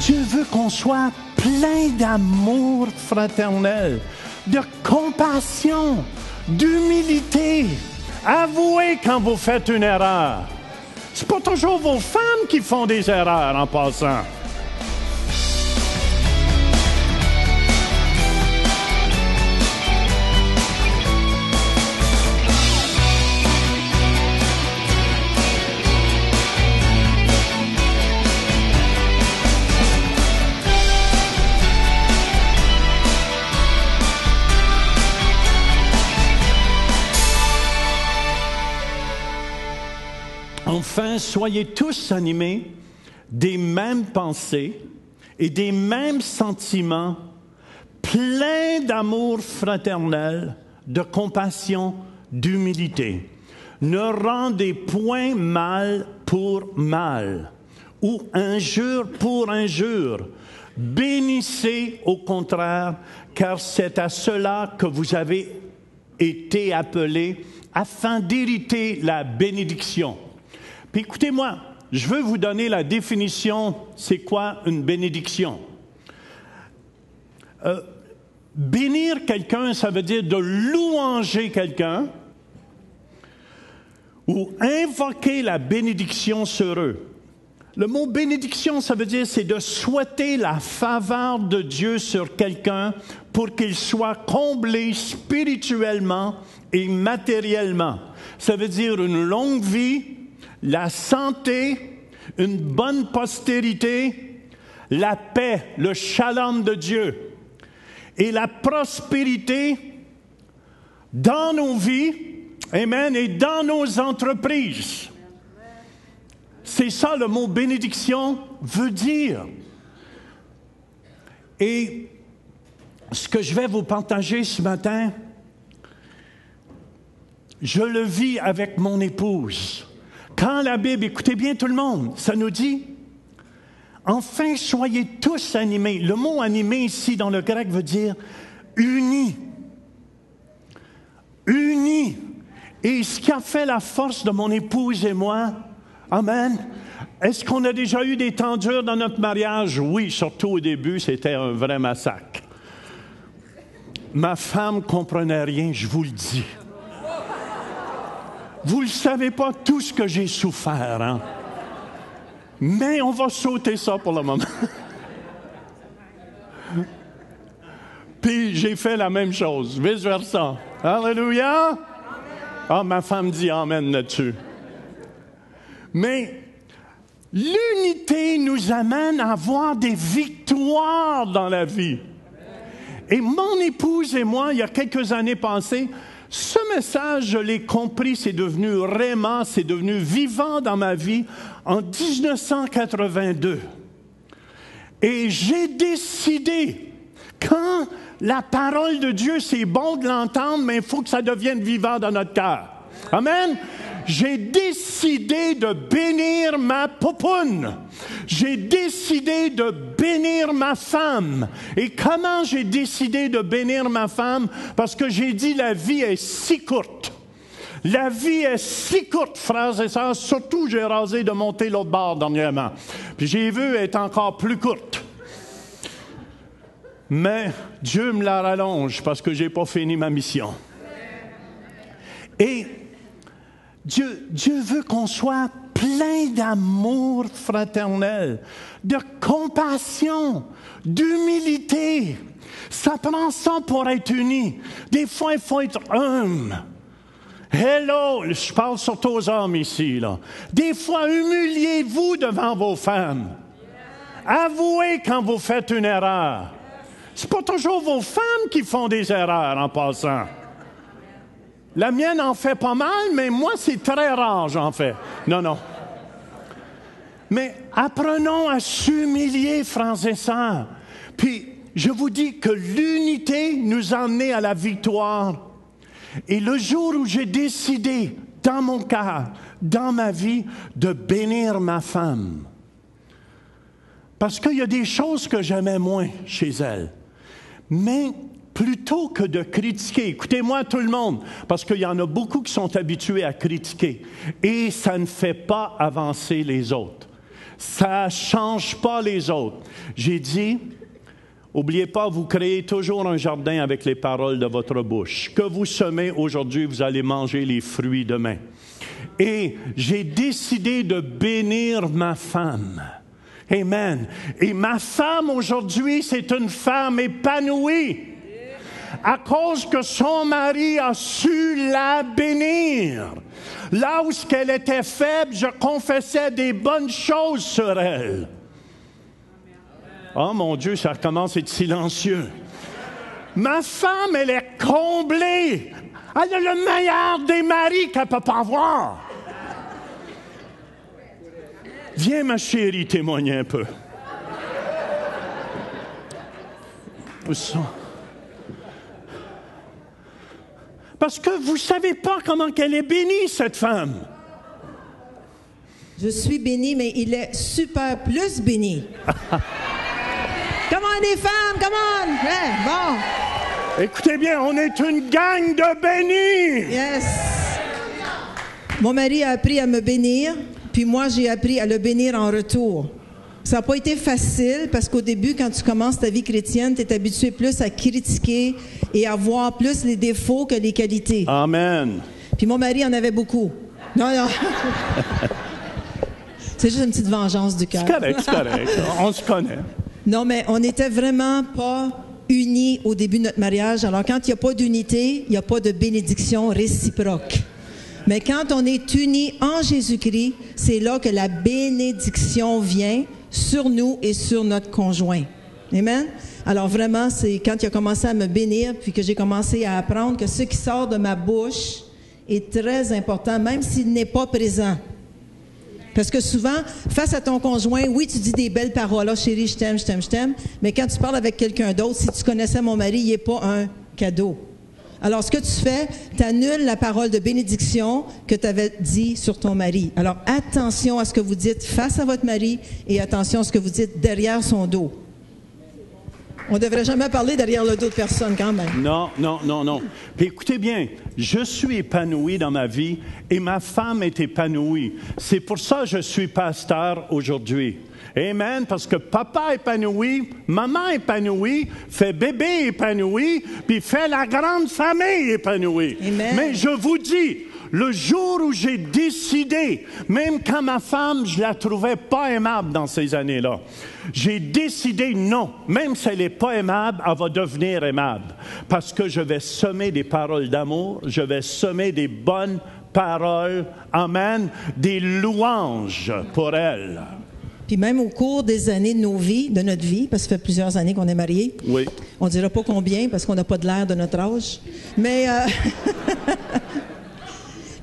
Dieu veut qu'on soit plein d'amour fraternel, de compassion, d'humilité. Avouez quand vous faites une erreur. C'est pas toujours vos femmes qui font des erreurs en passant. Enfin, soyez tous animés des mêmes pensées et des mêmes sentiments, pleins d'amour fraternel, de compassion, d'humilité. Ne rendez point mal pour mal, ou injure pour injure. Bénissez au contraire, car c'est à cela que vous avez été appelés, afin d'hériter la bénédiction. Puis écoutez-moi, je veux vous donner la définition, c'est quoi une bénédiction? Bénir quelqu'un, ça veut dire de louanger quelqu'un ou invoquer la bénédiction sur eux. Le mot bénédiction, ça veut dire c'est de souhaiter la faveur de Dieu sur quelqu'un pour qu'il soit comblé spirituellement et matériellement. Ça veut dire une longue vie, la santé, une bonne postérité, la paix, le shalom de Dieu et la prospérité dans nos vies, amen, et dans nos entreprises. C'est ça le mot bénédiction veut dire. Et ce que je vais vous partager ce matin, je le vis avec mon épouse. Quand la Bible, écoutez bien tout le monde, ça nous dit « Enfin, soyez tous animés ». Le mot « animé » ici, dans le grec, veut dire « unis ». Unis. Et ce qui a fait la force de mon épouse et moi, amen, est-ce qu'on a déjà eu des temps durs dans notre mariage? Oui, surtout au début, c'était un vrai massacre. Ma femme ne comprenait rien, je vous le dis. Vous ne savez pas tout ce que j'ai souffert, hein? Mais on va sauter ça pour le moment. Puis j'ai fait la même chose, vice-versa. Alléluia! Ah, ma femme dit amen là-dessus. Mais l'unité nous amène à avoir des victoires dans la vie. Et mon épouse et moi, il y a quelques années passées, ce message, je l'ai compris, c'est devenu réma, c'est devenu vivant dans ma vie en 1982. Et j'ai décidé, quand la parole de Dieu, c'est bon de l'entendre, mais il faut que ça devienne vivant dans notre cœur. Amen. J'ai décidé de bénir ma popoune. J'ai décidé de bénir ma femme. Et comment j'ai décidé de bénir ma femme? Parce que j'ai dit la vie est si courte. La vie est si courte, frères et sœurs. Surtout, j'ai rasé de monter l'autre bord dernièrement. Puis j'ai vu, elle est encore plus courte. Mais Dieu me la rallonge parce que je n'ai pas fini ma mission. Et Dieu veut qu'on soit plein d'amour fraternel, de compassion, d'humilité. Ça prend ça pour être unis. Des fois, il faut être humble. Hello, je parle surtout aux hommes ici, là. Des fois, humiliez-vous devant vos femmes. Avouez quand vous faites une erreur. C'est pas toujours vos femmes qui font des erreurs en passant. La mienne en fait pas mal, mais moi, c'est très rare, j'en fais. Non. Mais apprenons à s'humilier, frères et sœurs. Puis, je vous dis que l'unité nous a emmenés à la victoire. Et le jour où j'ai décidé, dans mon cœur, dans ma vie, de bénir ma femme, parce qu'il y a des choses que j'aimais moins chez elle, mais plutôt que de critiquer, écoutez-moi tout le monde, parce qu'il y en a beaucoup qui sont habitués à critiquer, et ça ne fait pas avancer les autres. Ça ne change pas les autres. J'ai dit, n'oubliez pas, vous créez toujours un jardin avec les paroles de votre bouche. Que vous semez aujourd'hui, vous allez manger les fruits demain. Et j'ai décidé de bénir ma femme. Amen. Et ma femme aujourd'hui, c'est une femme épanouie. À cause que son mari a su la bénir. Là où elle était faible, je confessais des bonnes choses sur elle. Oh mon Dieu, ça commence à être silencieux. Ma femme, elle est comblée. Elle a le meilleur des maris qu'elle ne peut pas avoir. Viens, ma chérie, témoigner un peu. Où sont? Parce que vous ne savez pas comment elle est bénie, cette femme. Je suis bénie, mais il est super plus béni. Come on, les femmes, come on! Hey, bon. Écoutez bien, on est une gang de bénis. Yes. Mon mari a appris à me bénir, puis moi, j'ai appris à le bénir en retour. Ça n'a pas été facile parce qu'au début, quand tu commences ta vie chrétienne, tu es habitué plus à critiquer et à voir plus les défauts que les qualités. Amen. Puis mon mari en avait beaucoup. Non, non. C'est juste une petite vengeance du cœur. C'est correct. On se connaît. Non, mais on n'était vraiment pas unis au début de notre mariage. Alors, quand il n'y a pas d'unité, il n'y a pas de bénédiction réciproque. Mais quand on est unis en Jésus-Christ, c'est là que la bénédiction vient sur nous et sur notre conjoint. Amen? Alors vraiment, c'est quand il a commencé à me bénir, puis que j'ai commencé à apprendre que ce qui sort de ma bouche est très important, même s'il n'est pas présent. Parce que souvent, face à ton conjoint, oui, tu dis des belles paroles. « Oh chérie, je t'aime, je t'aime, je t'aime. » Mais quand tu parles avec quelqu'un d'autre, si tu connaissais mon mari, il n'est pas un cadeau. Alors, ce que tu fais, tu annules la parole de bénédiction que tu avais dit sur ton mari. Alors, attention à ce que vous dites face à votre mari et attention à ce que vous dites derrière son dos. On ne devrait jamais parler derrière le dos de personne quand même. Non. Puis écoutez bien, je suis épanoui dans ma vie et ma femme est épanouie. C'est pour ça que je suis pasteur aujourd'hui. Amen, parce que papa épanoui, maman épanouie, fait bébé épanoui, puis fait la grande famille épanouie. Amen. Mais je vous dis, le jour où j'ai décidé, même quand ma femme, je la trouvais pas aimable dans ces années-là, j'ai décidé non, même si elle n'est pas aimable, elle va devenir aimable. Parce que je vais semer des paroles d'amour, je vais semer des bonnes paroles, amen, des louanges pour elle. Puis même au cours des années de nos vies, de notre vie, parce que ça fait plusieurs années qu'on est mariés. Oui. On ne dira pas combien parce qu'on n'a pas de l'air de notre âge. Mais,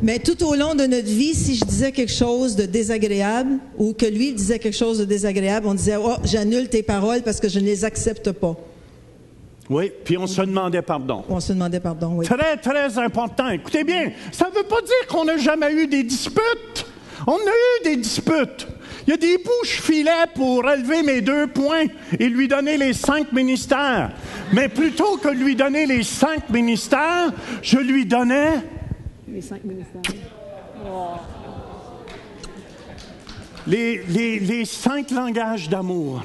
mais tout au long de notre vie, si je disais quelque chose de désagréable ou que lui disait quelque chose de désagréable, on disait « Oh, j'annule tes paroles parce que je ne les accepte pas. » Oui, puis on se demandait pardon. On se demandait pardon, oui. Très, très important. Écoutez bien, ça ne veut pas dire qu'on n'a jamais eu des disputes. On a eu des disputes. Il y a des bouts, je filais pour relever mes 2 points et lui donner les 5 ministères. Mais plutôt que de lui donner les 5 ministères, je lui donnais... Les 5 ministères. Les 5 langages d'amour.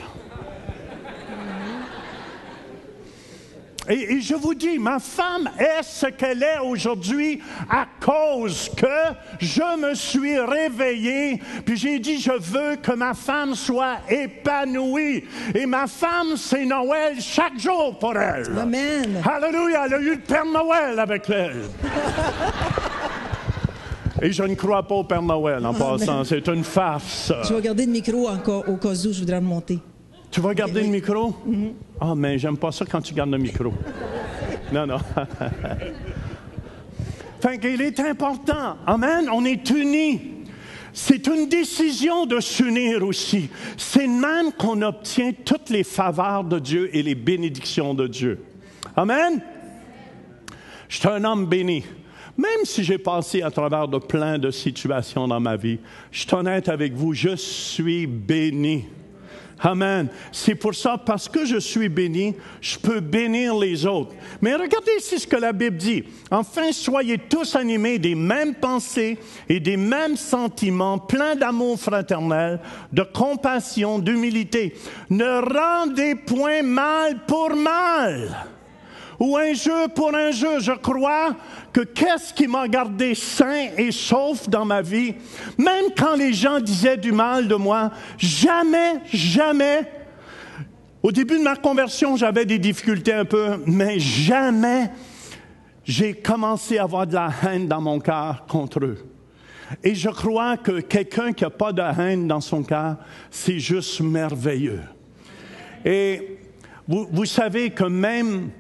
Et je vous dis, ma femme est ce qu'elle est aujourd'hui à cause que je me suis réveillé, puis j'ai dit, je veux que ma femme soit épanouie. Et ma femme, c'est Noël chaque jour pour elle. Amen. Alléluia, elle a eu le Père Noël avec elle. Et je ne crois pas au Père Noël en passant, c'est une farce. Je vais garder le micro au cas où je voudrais le monter. Tu vas garder le micro? Ah, mais j'aime pas ça quand tu gardes le micro. Non. Fait qu'il est important. Amen, on est unis. C'est une décision de s'unir aussi. C'est même qu'on obtient toutes les faveurs de Dieu et les bénédictions de Dieu. Amen? Je suis un homme béni. Même si j'ai passé à travers de plein de situations dans ma vie, je suis honnête avec vous, je suis béni. Amen. C'est pour ça, parce que je suis béni, je peux bénir les autres. Mais regardez ici ce que la Bible dit. Enfin, soyez tous animés des mêmes pensées et des mêmes sentiments, pleins d'amour fraternel, de compassion, d'humilité. Ne rendez point mal pour mal, ou un jeu pour un jeu. Je crois que qu'est-ce qui m'a gardé sain et sauf dans ma vie, même quand les gens disaient du mal de moi, jamais, au début de ma conversion, j'avais des difficultés un peu, mais jamais j'ai commencé à avoir de la haine dans mon cœur contre eux. Et je crois que quelqu'un qui n'a pas de haine dans son cœur, c'est juste merveilleux. Et vous savez que même,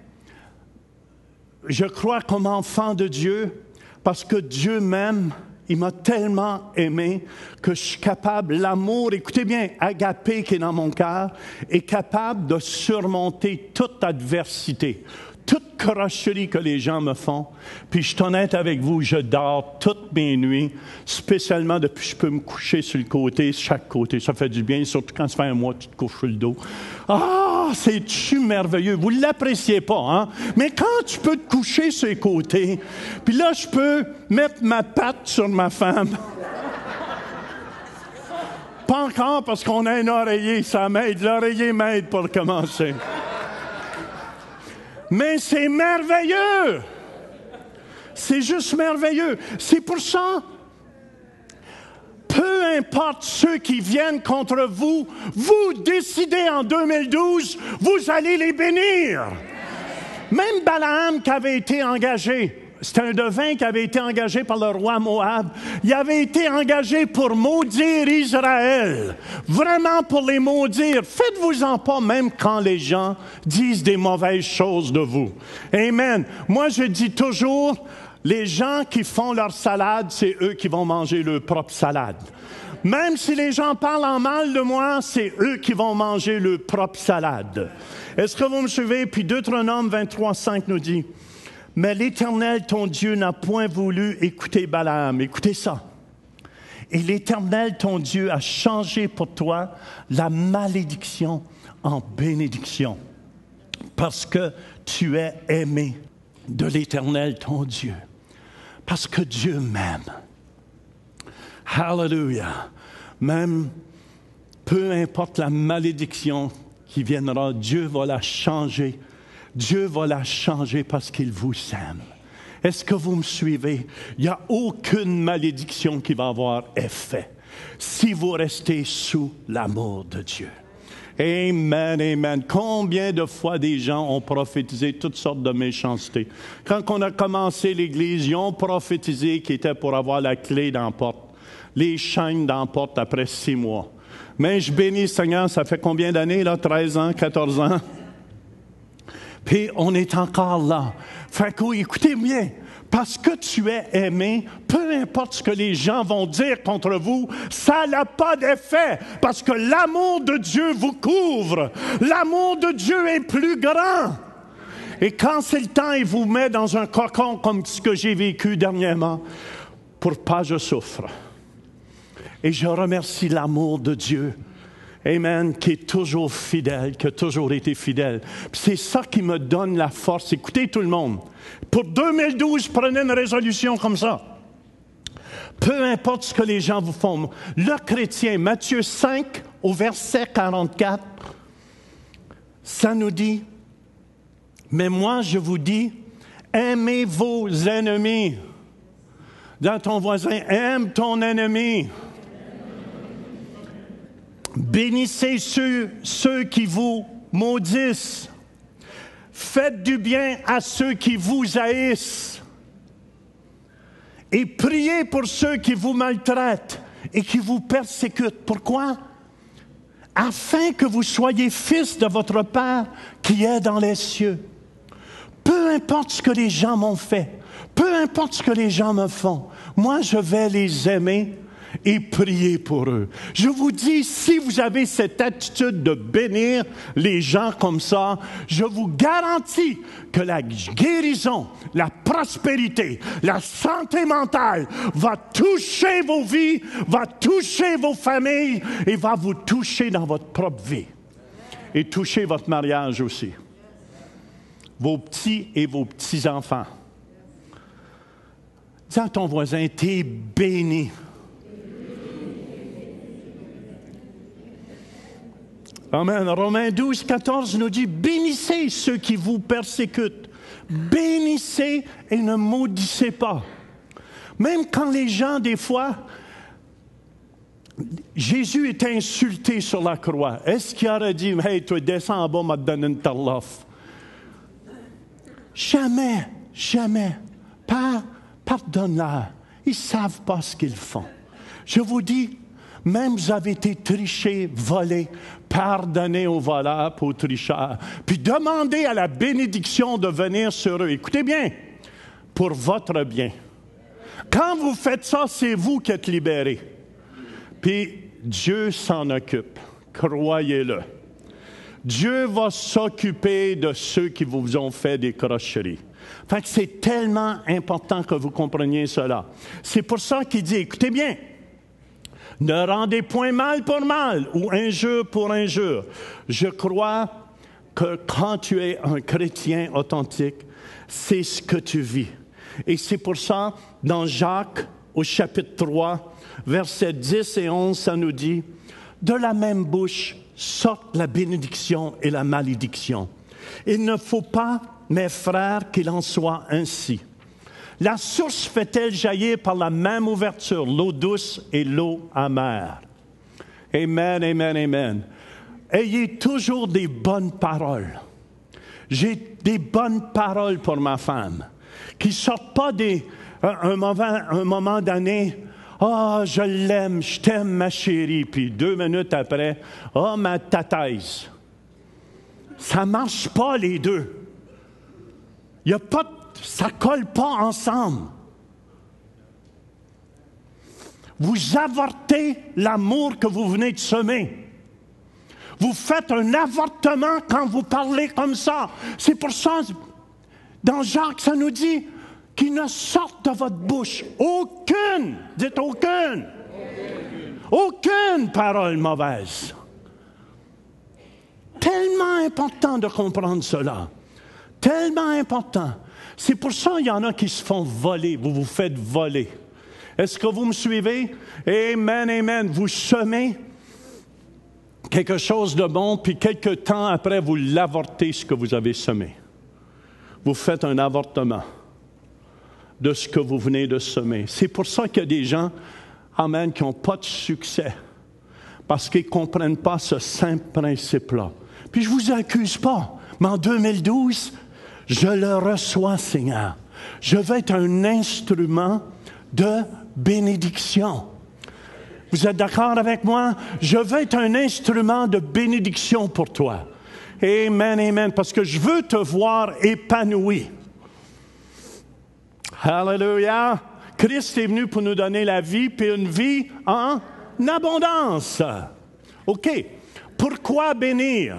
je crois comme enfant de Dieu, parce que Dieu m'aime, il m'a tellement aimé que je suis capable, l'amour, écoutez bien, agapé qui est dans mon cœur, est capable de surmonter toute adversité, toute crocherie que les gens me font. Puis je suis honnête avec vous, je dors toutes mes nuits, spécialement depuis que je peux me coucher sur le côté, chaque côté. Ça fait du bien, surtout quand ça fait un mois que tu te couches sur le dos. Ah, c'est-tu merveilleux. Vous ne l'appréciez pas, hein? Mais quand tu peux te coucher sur les côtés, puis là, je peux mettre ma patte sur ma femme. Pas encore parce qu'on a un oreiller, ça m'aide. L'oreiller m'aide pour commencer. Mais c'est merveilleux. C'est juste merveilleux. C'est pour ça, peu importe ceux qui viennent contre vous, vous décidez en 2012, vous allez les bénir. Même Balaam qui avait été engagé, c'était un devin qui avait été engagé par le roi Moab. Il avait été engagé pour maudire Israël. Vraiment pour les maudire. Faites-vous-en pas même quand les gens disent des mauvaises choses de vous. Amen. Moi, je dis toujours, les gens qui font leur salade, c'est eux qui vont manger leur propre salade. Même si les gens parlent en mal de moi, c'est eux qui vont manger leur propre salade. Est-ce que vous me suivez? Puis Deutéronome 23:5 nous dit, « Mais l'Éternel, ton Dieu, n'a point voulu écouter Balaam. » Écoutez ça. « Et l'Éternel, ton Dieu, a changé pour toi la malédiction en bénédiction, parce que tu es aimé de l'Éternel, ton Dieu. » Parce que Dieu m'aime. Hallelujah. Même, peu importe la malédiction qui viendra, Dieu va la changer. Dieu va la changer parce qu'il vous aime. Est-ce que vous me suivez? Il n'y a aucune malédiction qui va avoir effet si vous restez sous l'amour de Dieu. Amen, amen. Combien de fois des gens ont prophétisé toutes sortes de méchancetés? Quand on a commencé l'Église, ils ont prophétisé qui était pour avoir la clé dans la porte, les chaînes dans la porte après 6 mois. Mais je bénis Seigneur, ça fait combien d'années, là? 13 ans, 14 ans? Puis on est encore là. Fait que, écoutez bien, parce que tu es aimé, peu importe ce que les gens vont dire contre vous, ça n'a pas d'effet, parce que l'amour de Dieu vous couvre. L'amour de Dieu est plus grand. Et quand c'est le temps, il vous met dans un cocon comme ce que j'ai vécu dernièrement, pour pas que je souffre. Et je remercie l'amour de Dieu. Amen, qui est toujours fidèle, qui a toujours été fidèle. Puis c'est ça qui me donne la force. Écoutez tout le monde, pour 2012, prenez une résolution comme ça. Peu importe ce que les gens vous font. Le chrétien, Matthieu 5, au verset 44, ça nous dit, « Mais moi, je vous dis, aimez vos ennemis. » Dans ton voisin, aime ton ennemi. Bénissez ceux qui vous maudissent. Faites du bien à ceux qui vous haïssent. Et priez pour ceux qui vous maltraitent et qui vous persécutent. Pourquoi? Afin que vous soyez fils de votre Père qui est dans les cieux. Peu importe ce que les gens m'ont fait, peu importe ce que les gens me font, moi je vais les aimer et priez pour eux. Je vous dis, si vous avez cette attitude de bénir les gens comme ça, je vous garantis que la guérison, la prospérité, la santé mentale va toucher vos vies, va toucher vos familles et va vous toucher dans votre propre vie. Et toucher votre mariage aussi. Vos petits et vos petits-enfants. Dis à ton voisin, t'es béni. Amen. Romains 12, 14 nous dit, bénissez ceux qui vous persécutent. Bénissez et ne maudissez pas. Même quand les gens, des fois, Jésus est insulté sur la croix. Est-ce qu'il aurait dit, hey, toi, descends en bas, m'a donné une tarlofe? Jamais, jamais. Pardonne-leur. Ils ne savent pas ce qu'ils font. Je vous dis, même vous avez été trichés, volés, pardonnez aux voleurs, aux tricheurs, puis demandez à la bénédiction de venir sur eux. Écoutez bien, pour votre bien. Quand vous faites ça, c'est vous qui êtes libérés. Puis Dieu s'en occupe, croyez-le. Dieu va s'occuper de ceux qui vous ont fait des crocheries. Fait que c'est tellement important que vous compreniez cela. C'est pour ça qu'il dit, écoutez bien, ne rendez point mal pour mal ou injure pour injure. Je crois que quand tu es un chrétien authentique, c'est ce que tu vis. Et c'est pour ça, dans Jacques, au chapitre 3, versets 10 et 11, ça nous dit, « De la même bouche sortent la bénédiction et la malédiction. Il ne faut pas, mes frères, qu'il en soit ainsi. La source fait-elle jaillir par la même ouverture, l'eau douce et l'eau amère? » Amen, amen, amen. Ayez toujours des bonnes paroles. J'ai des bonnes paroles pour ma femme, qui ne sortent pas un moment donné, « Ah, oh, je l'aime, je t'aime, ma chérie. » Puis 2 minutes après, « Ah, oh, ma tataise. » Ça ne marche pas, les deux. Ça ne colle pas ensemble. Vous avortez l'amour que vous venez de semer. Vous faites un avortement quand vous parlez comme ça. C'est pour ça, dans Jacques, ça nous dit qu'il ne sorte de votre bouche aucune, dites aucune, aucune parole mauvaise. Tellement important de comprendre cela. Tellement important. C'est pour ça qu'il y en a qui se font voler. Vous vous faites voler. Est-ce que vous me suivez? Amen, amen. Vous semez quelque chose de bon, puis quelques temps après, vous l'avortez ce que vous avez semé. Vous faites un avortement de ce que vous venez de semer. C'est pour ça qu'il y a des gens, amen, qui n'ont pas de succès. Parce qu'ils ne comprennent pas ce simple principe-là. Puis je ne vous accuse pas, mais en 2012, je le reçois, Seigneur. Je vais être un instrument de bénédiction. Vous êtes d'accord avec moi? Je veux être un instrument de bénédiction pour toi. Amen, amen, parce que je veux te voir épanoui. Alléluia. Christ est venu pour nous donner la vie, puis une vie en abondance. OK. Pourquoi bénir?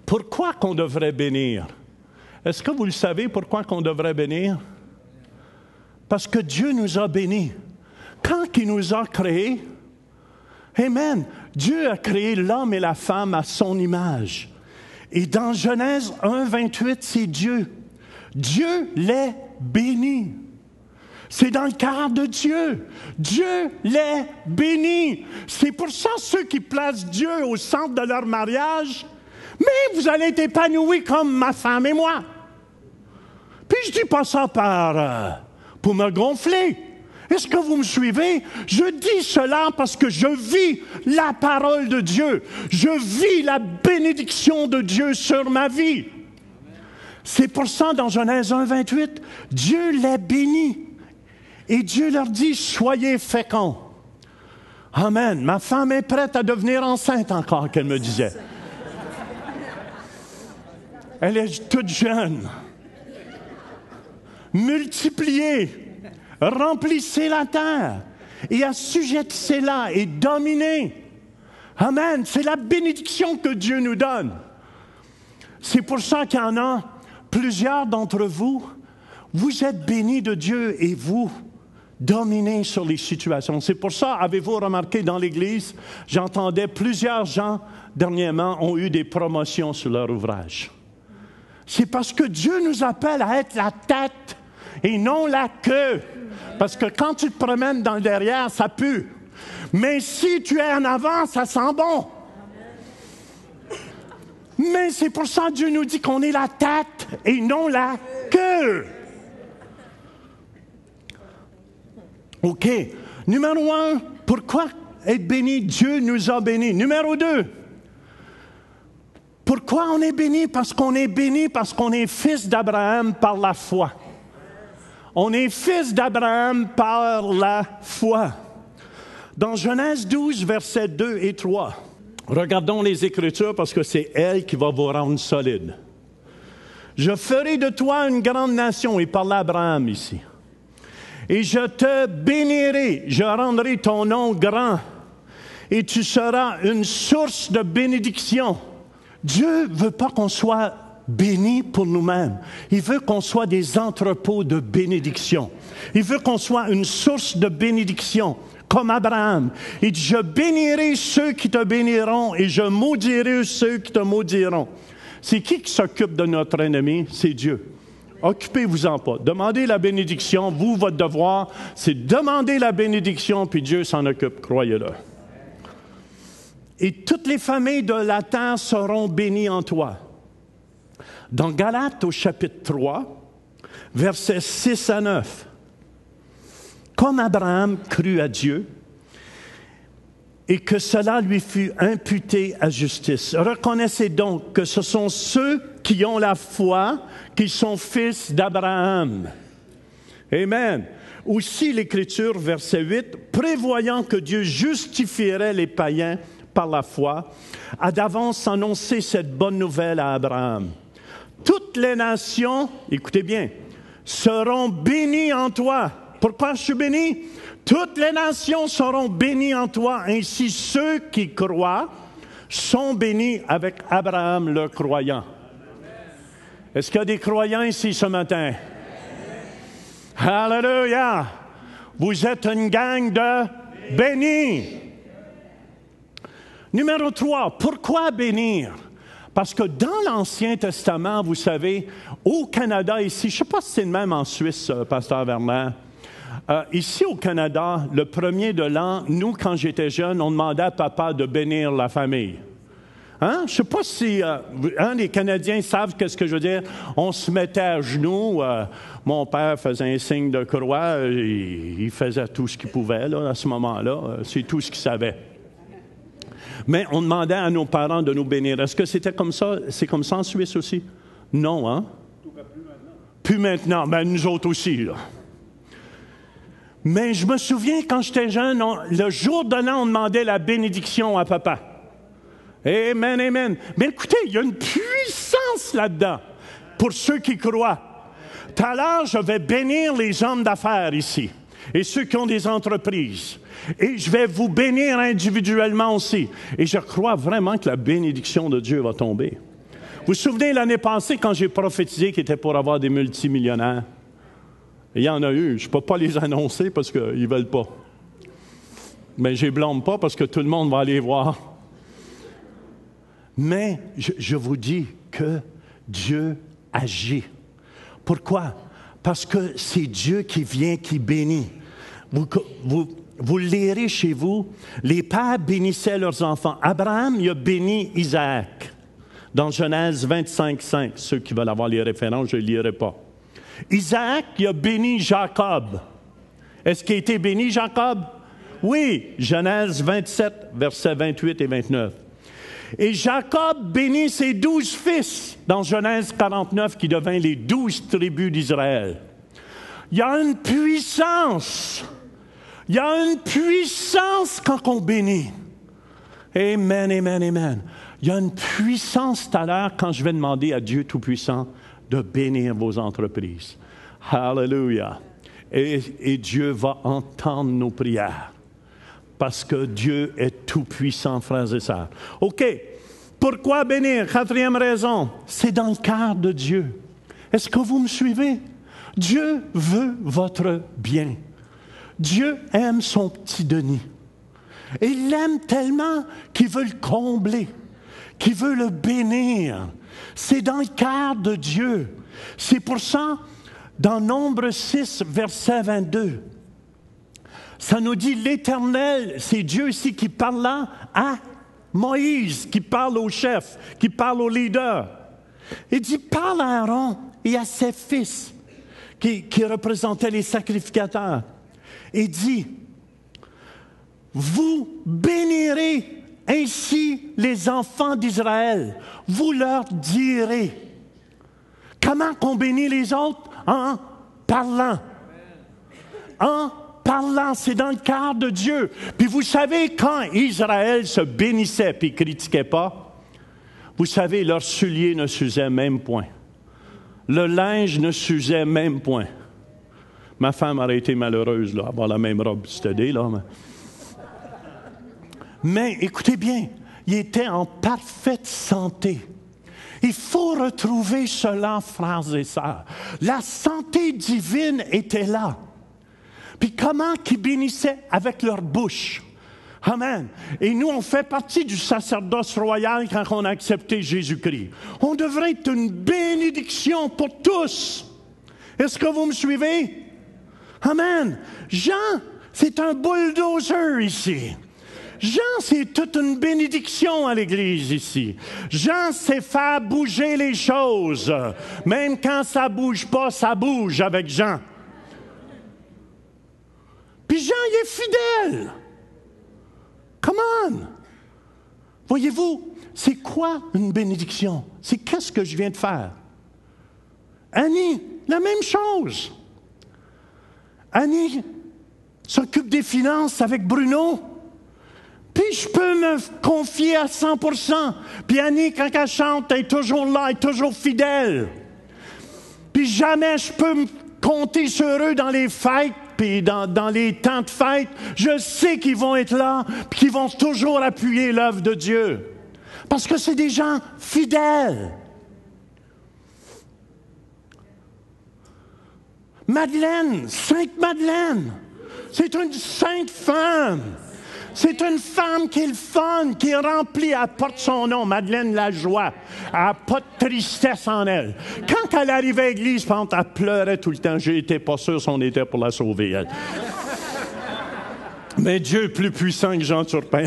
Pourquoi qu'on devrait bénir? Est-ce que vous le savez pourquoi qu'on devrait bénir? Parce que Dieu nous a bénis. Quand il nous a créés, amen, Dieu a créé l'homme et la femme à son image. Et dans Genèse 1, 28, c'est Dieu. Dieu les bénit. C'est dans le cœur de Dieu. Dieu les bénit. C'est pour ça ceux qui placent Dieu au centre de leur mariage, mais vous allez être épanouis comme ma femme et moi. Puis je dis pas ça pour me gonfler. Est-ce que vous me suivez? Je dis cela parce que je vis la parole de Dieu. Je vis la bénédiction de Dieu sur ma vie. C'est pour ça, dans Genèse 1, 28, Dieu les bénit. Et Dieu leur dit, soyez féconds. Amen. Ma femme est prête à devenir enceinte encore, qu'elle me disait. Elle est toute jeune. Multipliez. Remplissez la terre et assujettissez-la et dominez. Amen. C'est la bénédiction que Dieu nous donne. C'est pour ça qu'il y en a plusieurs d'entre vous. Vous êtes bénis de Dieu et vous dominez sur les situations. C'est pour ça, avez-vous remarqué dans l'Église, j'entendais plusieurs gens dernièrement ont eu des promotions sur leur ouvrage. C'est parce que Dieu nous appelle à être la tête et non la queue. Parce que quand tu te promènes dans le derrière, ça pue. Mais si tu es en avant, ça sent bon. Mais c'est pour ça que Dieu nous dit qu'on est la tête et non la queue. OK. Numéro 1, pourquoi être béni? Dieu nous a bénis. Numéro 2, pourquoi on est béni? Parce qu'on est fils d'Abraham par la foi. On est fils d'Abraham par la foi. Dans Genèse 12, versets 2 et 3, regardons les Écritures parce que c'est elle qui va vous rendre solide. Je ferai de toi une grande nation, il parle à Abraham ici. Et je te bénirai, je rendrai ton nom grand, et tu seras une source de bénédiction. Dieu ne veut pas qu'on soit bénis pour nous-mêmes. Il veut qu'on soit des entrepôts de bénédiction. Il veut qu'on soit une source de bénédiction, comme Abraham. Il dit, je bénirai ceux qui te béniront et je maudirai ceux qui te maudiront. C'est qui s'occupe de notre ennemi? C'est Dieu. Occupez-vous-en pas. Demandez la bénédiction. Vous, votre devoir, c'est demander la bénédiction, puis Dieu s'en occupe, croyez-le. Et toutes les familles de la terre seront bénies en toi. Dans Galates, au chapitre 3, versets 6 à 9, comme Abraham crut à Dieu, et que cela lui fut imputé à justice. Reconnaissez donc que ce sont ceux qui ont la foi qui sont fils d'Abraham. Amen. Aussi l'Écriture, verset 8, prévoyant que Dieu justifierait les païens par la foi, a d'avance annoncé cette bonne nouvelle à Abraham. Toutes les nations, écoutez bien, seront bénies en toi. Pourquoi je suis béni? Toutes les nations seront bénies en toi, ainsi ceux qui croient sont bénis avec Abraham le croyant. Est-ce qu'il y a des croyants ici ce matin? Alléluia! Vous êtes une gang de bénis. Numéro 3, pourquoi bénir? Parce que dans l'Ancien Testament, vous savez, au Canada ici, je ne sais pas si c'est le même en Suisse, Pasteur Verner, ici au Canada, le 1er de l'an, nous, quand j'étais jeune, on demandait à papa de bénir la famille. Hein? Je ne sais pas si les Canadiens savent ce que je veux dire. On se mettait à genoux. Mon père faisait un signe de croix. Il faisait tout ce qu'il pouvait là, à ce moment-là. C'est tout ce qu'il savait. Mais on demandait à nos parents de nous bénir. Est-ce que c'était comme ça? C'est comme ça en Suisse aussi? Non, hein? Plus maintenant. Ben, nous autres aussi, là. Mais je me souviens, quand j'étais jeune, le jour de l'an, on demandait la bénédiction à papa. Amen, amen. Mais écoutez, il y a une puissance là-dedans pour ceux qui croient. Tout à l'heure, je vais bénir les hommes d'affaires ici et ceux qui ont des entreprises. Et je vais vous bénir individuellement aussi. Et je crois vraiment que la bénédiction de Dieu va tomber. Vous vous souvenez l'année passée quand j'ai prophétisé qu'il était pour avoir des multimillionnaires? Il y en a eu. Je ne peux pas les annoncer parce qu'ils ne veulent pas. Mais je ne les blâme pas parce que tout le monde va aller voir. Mais je vous dis que Dieu agit. Pourquoi? Parce que c'est Dieu qui vient, qui bénit. Vous le lirez chez vous. Les pères bénissaient leurs enfants. Abraham, il a béni Isaac. Dans Genèse 25, 5. Ceux qui veulent avoir les références, je ne les lirai pas. Isaac, il a béni Jacob. Est-ce qu'il a été béni, Jacob? Oui. Genèse 27, versets 28 et 29. Et Jacob bénit ses 12 fils dans Genèse 49 qui devint les 12 tribus d'Israël. Il y a une puissance. Il y a une puissance quand on bénit. Amen, amen, amen. Il y a une puissance tout à l'heure quand je vais demander à Dieu Tout-Puissant de bénir vos entreprises. Hallelujah. Et Dieu va entendre nos prières. Parce que Dieu est tout-puissant, frères et sœurs. OK. Pourquoi bénir? 4e raison, c'est dans le cœur de Dieu. Est-ce que vous me suivez? Dieu veut votre bien. Dieu aime son petit Denis. Et il l'aime tellement qu'il veut le combler, qu'il veut le bénir. C'est dans le cœur de Dieu. C'est pour ça, dans Nombre 6, verset 22, ça nous dit l'Éternel, c'est Dieu ici qui parle là à Moïse, qui parle au chef, qui parle au leader. Il dit, parle à Aaron et à ses fils, qui représentaient les sacrificateurs. Et dit, vous bénirez ainsi les enfants d'Israël. Vous leur direz. Comment qu'on bénit les autres? En parlant. En parlant, c'est dans le cœur de Dieu. Puis vous savez, quand Israël se bénissait puis ne critiquait pas, vous savez, leurs souliers ne s'usaient même point. Le linge ne s'usait même point. Ma femme aurait été malheureuse là, avoir la même robe cette idée, là. Mais écoutez bien, il était en parfaite santé. Il faut retrouver cela, frères et sœurs. La santé divine était là. Puis comment qu'ils bénissaient avec leur bouche. Amen. Et nous, on fait partie du sacerdoce royal quand on a accepté Jésus-Christ. On devrait être une bénédiction pour tous. Est-ce que vous me suivez? Amen. Jean, c'est un bulldozer ici. Jean, c'est toute une bénédiction à l'Église ici. Jean sait faire bouger les choses. Même quand ça ne bouge pas, ça bouge avec Jean. Puis Jean, il est fidèle. Come on! Voyez-vous, c'est quoi une bénédiction? C'est qu'est-ce que je viens de faire? Annie, la même chose. Annie s'occupe des finances avec Bruno. Puis je peux me confier à 100%. Puis Annie, quand elle chante, elle est toujours là, elle est toujours fidèle. Puis jamais je peux me compter sur eux dans les fêtes. Puis dans les temps de fête, je sais qu'ils vont être là, puis qu'ils vont toujours appuyer l'œuvre de Dieu. Parce que c'est des gens fidèles. Madeleine, Sainte Madeleine, c'est une sainte femme. C'est une femme qui est le fun, qui est remplie, elle porte son nom, Madeleine la joie. Elle n'a pas de tristesse en elle. Quand elle arrivait à l'église, elle pleurait tout le temps. Je n'étais pas sûr si on était pour la sauver, elle. Mais Dieu est plus puissant que Jean Turpin.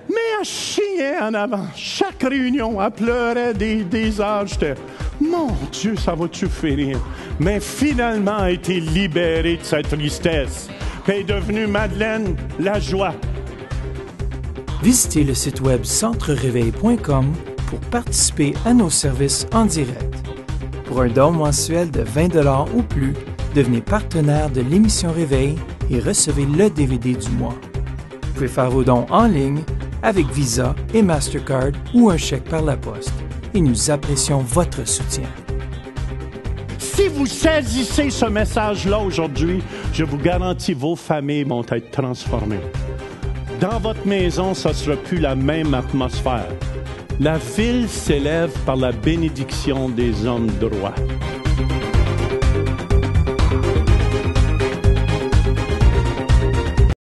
Mais elle chiait en avant. Chaque réunion, elle pleurait des heures. J'étais, mon Dieu, ça va-tu finir? Mais finalement, elle a été libérée de sa tristesse. Elle est devenue Madeleine la joie. Visitez le site web centrereveil.com pour participer à nos services en direct. Pour un don mensuel de 20$ ou plus, devenez partenaire de l'émission Réveil et recevez le DVD du mois. Vous pouvez faire vos dons en ligne avec Visa et Mastercard ou un chèque par la poste. Et nous apprécions votre soutien. Si vous saisissez ce message-là aujourd'hui, je vous garantis, vos familles vont être transformées. Dans votre maison, ça ne sera plus la même atmosphère. La ville s'élève par la bénédiction des hommes droits.